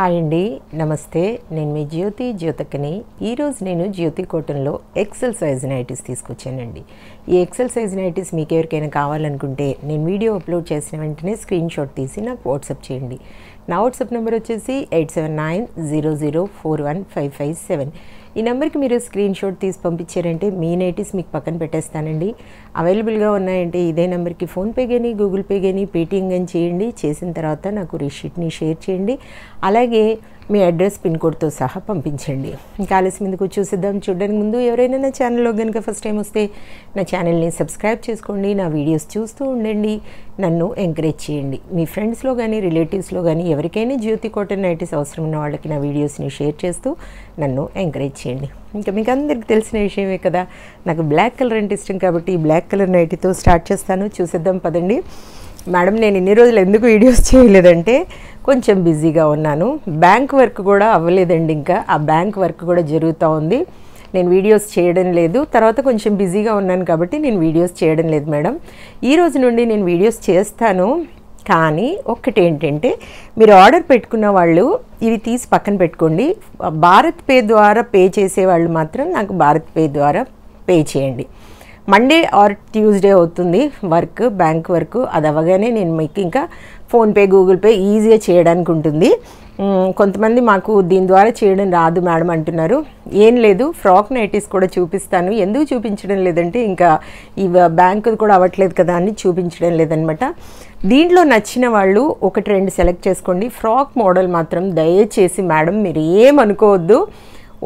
Hi అండి, నమస్తే. నేను మీ జ్యోతికని. ఈరోజు నేను జ్యోతి కాటన్లో ఎక్సెల్ సైజ్ నైటీస్ తీసుకొచ్చానండి. ఈ ఎక్సెల్ సైజ్ నైటీస్ మీకు ఎవరికైనా కావాలనుకుంటే నేను వీడియో అప్లోడ్ చేసిన వెంటనే స్క్రీన్ షాట్ తీసి నాకు వాట్సాప్ చేయండి. నా వాట్సాప్ నెంబర్ వచ్చేసి 8790041557. ఈ నెంబర్కి మీరు స్క్రీన్ షాట్ తీసి పంపించారంటే మీ నైటీస్ మీకు పక్కన పెట్టేస్తానండి. అవైలబుల్గా ఉన్నాయంటే ఇదే నెంబర్కి ఫోన్పే కానీ గూగుల్ పే కానీ పేటీఎం కానీ చేయండి. చేసిన తర్వాత నాకు రిషీట్ని షేర్ చేయండి. అలాగే మీ అడ్రస్ పిన్ కోడ్తో సహా పంపించండి. ఇంకా ఆలస్యం ఎందుకు చూసిద్దాం. చూడడానికి ముందు ఎవరైనా నా ఛానల్లో కనుక ఫస్ట్ టైం వస్తే నా ఛానల్ని సబ్స్క్రైబ్ చేసుకోండి. నా వీడియోస్ చూస్తూ ఉండండి. నన్ను ఎంకరేజ్ చేయండి. మీ ఫ్రెండ్స్లో కానీ రిలేటివ్స్లో కానీ ఎవరికైనా జ్యోతి కాటన్ నైటీస్ అవసరం ఉన్న వాళ్ళకి నా వీడియోస్ని షేర్ చేస్తూ నన్ను ఎంకరేజ్ చేయండి. ఇంకా మీకు అందరికీ తెలిసిన విషయమే కదా, నాకు బ్లాక్ కలర్ అంటే ఇష్టం కాబట్టి ఈ బ్లాక్ కలర్ నైటీతో స్టార్ట్ చేస్తాను. చూసేద్దాం పదండి. మేడం, నేను ఇన్ని రోజులు ఎందుకు వీడియోస్ చేయలేదంటే కొంచెం బిజీగా ఉన్నాను. బ్యాంక్ వర్క్ కూడా అవ్వలేదండి. ఇంకా ఆ బ్యాంక్ వర్క్ కూడా జరుగుతూ ఉంది. నేను వీడియోస్ చేయడం లేదు. తర్వాత కొంచెం బిజీగా ఉన్నాను కాబట్టి నేను వీడియోస్ చేయడం లేదు మేడం. ఈ రోజు నుండి నేను వీడియోస్ చేస్తాను. కానీ ఒక్కటి ఏంటంటే, మీరు ఆర్డర్ పెట్టుకున్న వాళ్ళు ఇవి తీసి పక్కన పెట్టుకోండి. భారత్ పే ద్వారా పే చేసేవాళ్ళు మాత్రం నాకు భారత్ పే ద్వారా పే చేయండి. మండే ఆర్ ట్యూస్డే అవుతుంది వర్క్, బ్యాంక్ వర్క్. అది అవ్వగానే నేను మీకు ఇంకా ఫోన్పే గూగుల్ పే ఈజీగా చేయడానికి ఉంటుంది. కొంతమంది మాకు దీని ద్వారా చేయడం రాదు మేడం అంటున్నారు. ఏం లేదు, ఫ్రాక్ నైటీస్ కూడా చూపిస్తాను. ఎందుకు చూపించడం లేదంటే ఇంకా ఈ బ్యాంకు కూడా అవ్వట్లేదు కదా అని చూపించడం లేదనమాట. దీంట్లో నచ్చిన వాళ్ళు ఒకటి రెండు సెలెక్ట్ చేసుకోండి. ఫ్రాక్ మోడల్ మాత్రం దయచేసి మేడం మీరు ఏమనుకోవద్దు,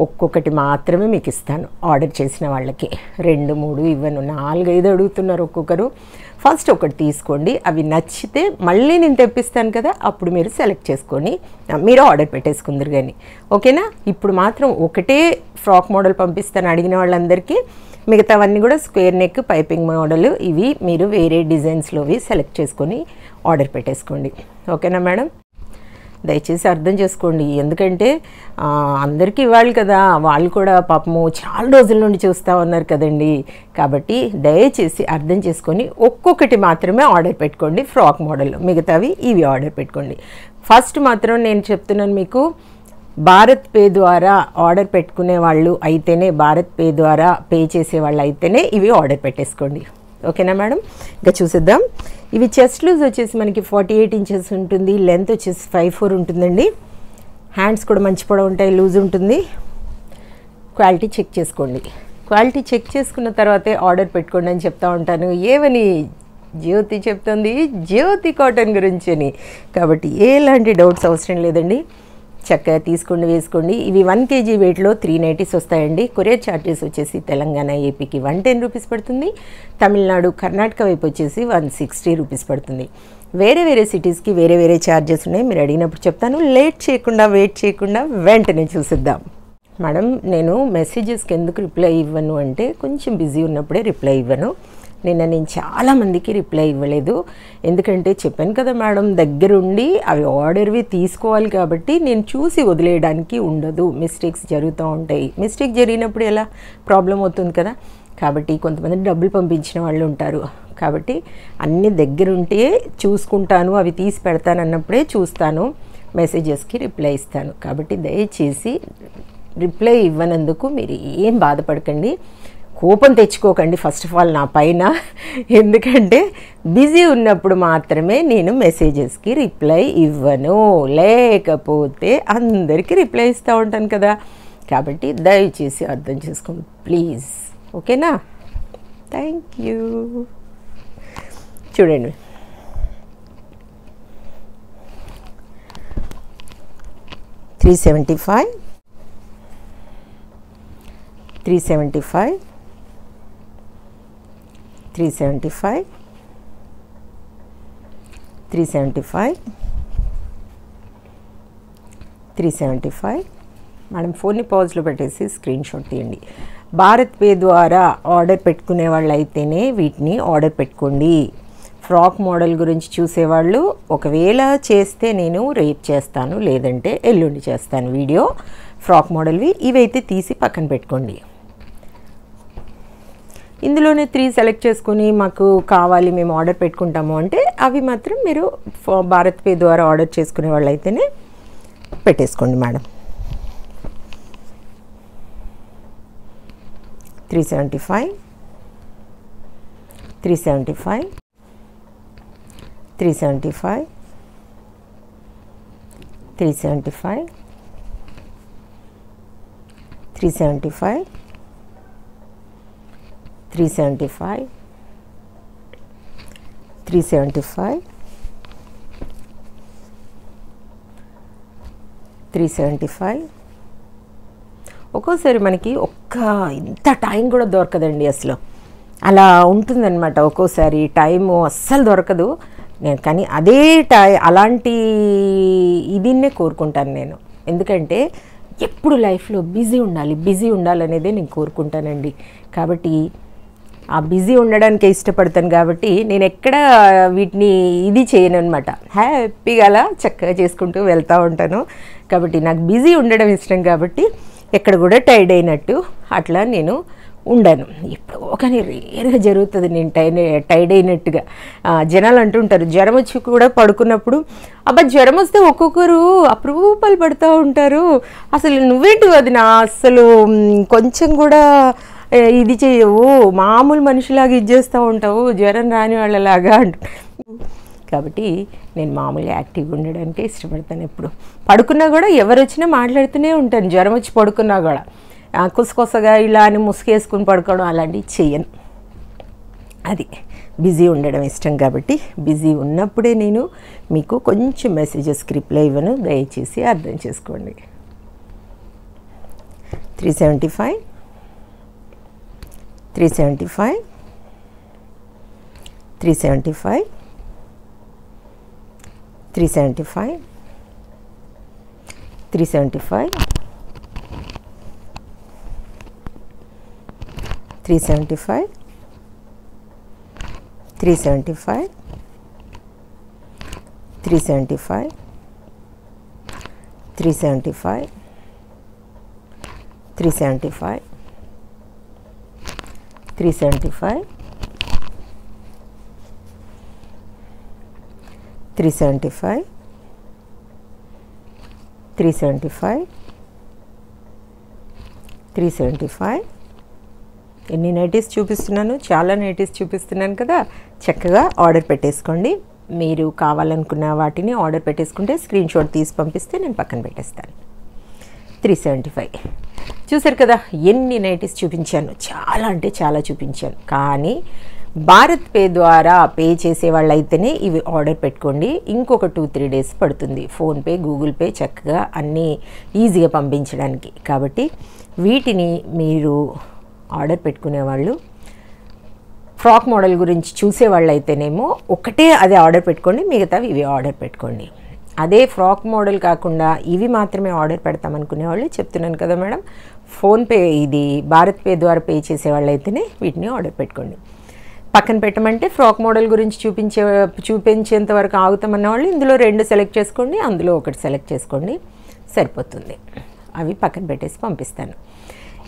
ఒక్కొక్కటి మాత్రమే మీకు ఇస్తాను ఆర్డర్ చేసిన వాళ్ళకి. 2, 3 ఇవ్వను, 4, 5 అడుగుతున్నారు ఒక్కొక్కరు. ఫస్ట్ ఒకటి తీసుకోండి. అవి నచ్చితే మళ్ళీ నేను తెప్పిస్తాను కదా, అప్పుడు మీరు సెలెక్ట్ చేసుకొని మీరు ఆర్డర్ పెట్టేసుకుందరు కానీ. ఓకేనా? ఇప్పుడు మాత్రం ఒకటే ఫ్రాక్ మోడల్ పంపిస్తాను అడిగిన వాళ్ళందరికీ. మిగతావన్నీ కూడా స్క్వేర్ నెక్ పైపింగ్ మోడల్. ఇవి మీరు వేరే డిజైన్స్లోవి సెలెక్ట్ చేసుకొని ఆర్డర్ పెట్టేసుకోండి. ఓకేనా మేడం? దయచేసి అర్థం చేసుకోండి. ఎందుకంటే అందరికీ ఇవ్వాలి కదా, వాళ్ళు కూడా పాపము చాలా రోజుల నుండి చూస్తూ ఉన్నారు కదండి. కాబట్టి దయచేసి అర్థం చేసుకొని ఒక్కొక్కటి మాత్రమే ఆర్డర్ పెట్టుకోండి ఫ్రాక్ మోడల్. మిగతావి ఇవి ఆర్డర్ పెట్టుకోండి. ఫస్ట్ మాత్రం నేను చెప్తున్నాను మీకు, భారత్ పే ద్వారా ఆర్డర్ పెట్టుకునే వాళ్ళు అయితేనే, భారత్ పే ద్వారా పే చేసే వాళ్ళు అయితేనే ఇవి ఆర్డర్ పెట్టేసుకోండి. ఓకేనా మేడం? ఇంకా చూసేద్దాం. ఇవి చెస్ట్ లూజ్ వచ్చేసి మనకి 48 ఇంచెస్ ఉంటుంది. లెంత్ వచ్చేసి 5'4" ఉంటుందండి. హ్యాండ్స్ కూడా మంచి పొడవు ఉంటాయి, లూజ్ ఉంటుంది. క్వాలిటీ చెక్ చేసుకోండి. క్వాలిటీ చెక్ చేసుకున్న తర్వాతే ఆర్డర్ పెట్టుకోండి అని చెప్తా ఉంటాను. ఏమని జ్యోతి చెప్తుంది, జ్యోతి కాటన్ గురించి అని. కాబట్టి ఎలాంటి డౌట్స్ అవసరం లేదండి. చక్కగా తీసుకోండి, వేసుకోండి. ఇవి 1 kg వెయిట్లో 3 నైటీస్ వస్తాయండి. కొరియర్ ఛార్జెస్ వచ్చేసి తెలంగాణ ఏపీకి 110 రూపీస్ పడుతుంది. తమిళనాడు కర్ణాటక వైపు వచ్చేసి 160 రూపీస్ పడుతుంది. వేరే వేరే సిటీస్కి వేరే వేరే ఛార్జెస్ ఉన్నాయి. మీరు అడిగినప్పుడు చెప్తాను. లేట్ చేయకుండా, వెయిట్ చేయకుండా వెంటనే చూసిద్దాం. మేడం, నేను మెసేజెస్కి ఎందుకు రిప్లై ఇవ్వను అంటే కొంచెం బిజీ ఉన్నప్పుడే రిప్లై ఇవ్వను. నేను చాలామందికి రిప్లై ఇవ్వలేదు. ఎందుకంటే చెప్పాను కదా మేడం, దగ్గరుండి అవి ఆర్డర్వి తీసుకోవాలి కాబట్టి నేను చూసి వదిలేయడానికి ఉండదు. మిస్టేక్స్ జరుగుతూ ఉంటాయి. మిస్టేక్ జరిగినప్పుడు ఎలా ప్రాబ్లం అవుతుంది కదా. కాబట్టి కొంతమంది డబ్బులు పంపించిన వాళ్ళు ఉంటారు. కాబట్టి అన్ని దగ్గరుంటే చూసుకుంటాను, అవి తీసి పెడతాను అన్నప్పుడే చూస్తాను, మెసేజెస్కి రిప్లై ఇస్తాను. కాబట్టి దయచేసి రిప్లై ఇవ్వనందుకు మీరు ఏం బాధపడకండి, కోపం తెచ్చుకోకండి ఫస్ట్ ఆఫ్ ఆల్ నా పైన. ఎందుకంటే బిజీ ఉన్నప్పుడు మాత్రమే నేను మెసేజెస్కి రిప్లై ఇవ్వను, లేకపోతే అందరికీ రిప్లై ఇస్తూ ఉంటాను కదా. కాబట్టి దయచేసి అర్థం చేసుకోండి ప్లీజ్. ఓకేనా? Thank you. చూడండి, $375, $375, $375, $375, $375. మేడం, ఫోన్ని పాజ్లో పెట్టేసి స్క్రీన్ షాట్ తీయండి. భారత్ పే ద్వారా ఆర్డర్ పెట్టుకునే వాళ్ళు అయితేనే వీటిని ఆర్డర్ పెట్టుకోండి. ఫ్రాక్ మోడల్ గురించి చూసేవాళ్ళు ఒకవేళ చేస్తే నేను రేపు చేస్తాను, లేదంటే ఎల్లుండి చేస్తాను వీడియో. ఫ్రాక్ మోడల్వి ఇవైతే తీసి పక్కన పెట్టుకోండి. ఇందులోనే 3 సెలెక్ట్ చేసుకొని మాకు కావాలి, మేము ఆర్డర్ పెట్టుకుంటాము అంటే అవి మాత్రం మీరు భారత్ పే ద్వారా ఆర్డర్ చేసుకునే వాళ్ళు అయితేనే పెట్టేసుకోండి మేడం. 375 375 375 375 375 375 375 375. ఒక్కోసారి మనకి ఇంత టైం కూడా దొరకదండి అసలు, అలా ఉంటుందన్నమాట. ఒక్కోసారి టైము అస్సలు దొరకదు. నేను కానీ అదే అలాంటి ఇదిన్నే కోరుకుంటాను నేను. ఎందుకంటే ఎప్పుడు లైఫ్లో బిజీ ఉండాలనేదే నేను కోరుకుంటానండి. కాబట్టి ఆ బిజీ ఉండడానికే ఇష్టపడతాను. కాబట్టి నేను ఎక్కడ వీటిని ఇది చేయను అనమాట. హ్యాపీగా అలా చక్కగా చేసుకుంటూ వెళ్తూ ఉంటాను. కాబట్టి నాకు బిజీ ఉండడం ఇష్టం. కాబట్టి ఎక్కడ కూడా టైర్డ్ అయినట్టు అట్లా నేను ఉండను. ఎప్పుడో కానీ రేర్గా జరుగుతుంది నేను టైర్డ్ అయినట్టుగా. జనాలు అంటుంటారు జ్వరం వచ్చి కూడా పడుకున్నప్పుడు, అబ్బా జ్వరం వస్తే ఒక్కొక్కరు అప్రూపాలు పడుతూ ఉంటారు, అసలు నువ్వేంటి అది నా అస్సలు కొంచెం కూడా ఇది చేయవు, మామూలు మనిషిలాగా ఇది చేస్తూ ఉంటావు జ్వరం రాని వాళ్ళలాగా అంటు. కాబట్టి నేను మామూలుగా యాక్టివ్గా ఉండడానికే ఇష్టపడతాను. ఎప్పుడు పడుకున్నా కూడా ఎవరు వచ్చినా మాట్లాడుతూనే ఉంటాను. జ్వరం వచ్చి పడుకున్నా కూడా కొసగా ఇలా అని ముసుగేసుకుని పడుకోవడం అలాంటివి చెయ్యను. అది బిజీ ఉండడం ఇష్టం. కాబట్టి బిజీ ఉన్నప్పుడే నేను మీకు కొంచెం మెసేజెస్కి రిప్లై ఇవ్వను, దయచేసి అర్థం చేసుకోండి. 375 375 375 375 375 375 375 375 375 375 375 375 375 375. ఎన్ని నైటీస్ చూపిస్తున్నాను, చాలా నైటీస్ చూపిస్తున్నాను కదా. చక్కగా ఆర్డర్ పెట్టేసుకోండి. మీరు కావాలనుకున్న వాటిని ఆర్డర్ పెట్టేసుకుంటే స్క్రీన్ షాట్ తీసి పంపిస్తే నేను పక్కన పెట్టేస్తాను. 375 చూసారు కదా, ఎన్ని నైటీస్ చూపించాను. చాలా అంటే చాలా చూపించాను. కానీ భారత్ పే ద్వారా పే చేసే వాళ్ళైతేనే ఇవి ఆర్డర్ పెట్టుకోండి. ఇంకొక 2-3 డేస్ పడుతుంది ఫోన్పే గూగుల్ పే చక్కగా అన్నీ ఈజీగా పంపించడానికి. కాబట్టి వీటిని మీరు ఆర్డర్ పెట్టుకునేవాళ్ళు, ఫ్రాక్ మోడల్ గురించి చూసేవాళ్ళు అయితేనేమో ఒకటే అది ఆర్డర్ పెట్టుకోండి, మిగతావి ఇవి ఆర్డర్ పెట్టుకోండి. అదే ఫ్రాక్ మోడల్ కాకుండా ఇవి మాత్రమే ఆర్డర్ పెడతామనుకునే వాళ్ళు చెప్తున్నాను కదా మేడం, ఫోన్పే ఇది భారత్ పే ద్వారా పే చేసేవాళ్ళు అయితేనే వీటిని ఆర్డర్ పెట్టుకోండి. పక్కన పెట్టమంటే ఫ్రాక్ మోడల్ గురించి చూపించేంత వరకు ఆగుతామన్న వాళ్ళు ఇందులో 2 సెలెక్ట్ చేసుకోండి, అందులో ఒకటి సెలెక్ట్ చేసుకోండి, సరిపోతుంది. అవి పక్కన పెట్టేసి పంపిస్తాను.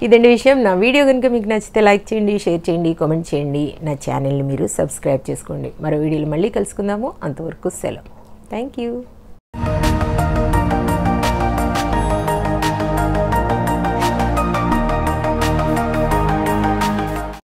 ఇదండి విషయం. నా వీడియో కనుక మీకు నచ్చితే లైక్ చేయండి, షేర్ చేయండి, కామెంట్ చేయండి. నా ఛానల్ని మీరు సబ్స్క్రైబ్ చేసుకోండి. మరో వీడియోలో మళ్ళీ కలుసుకుందాము. అంతవరకు సెలవు. Thank you.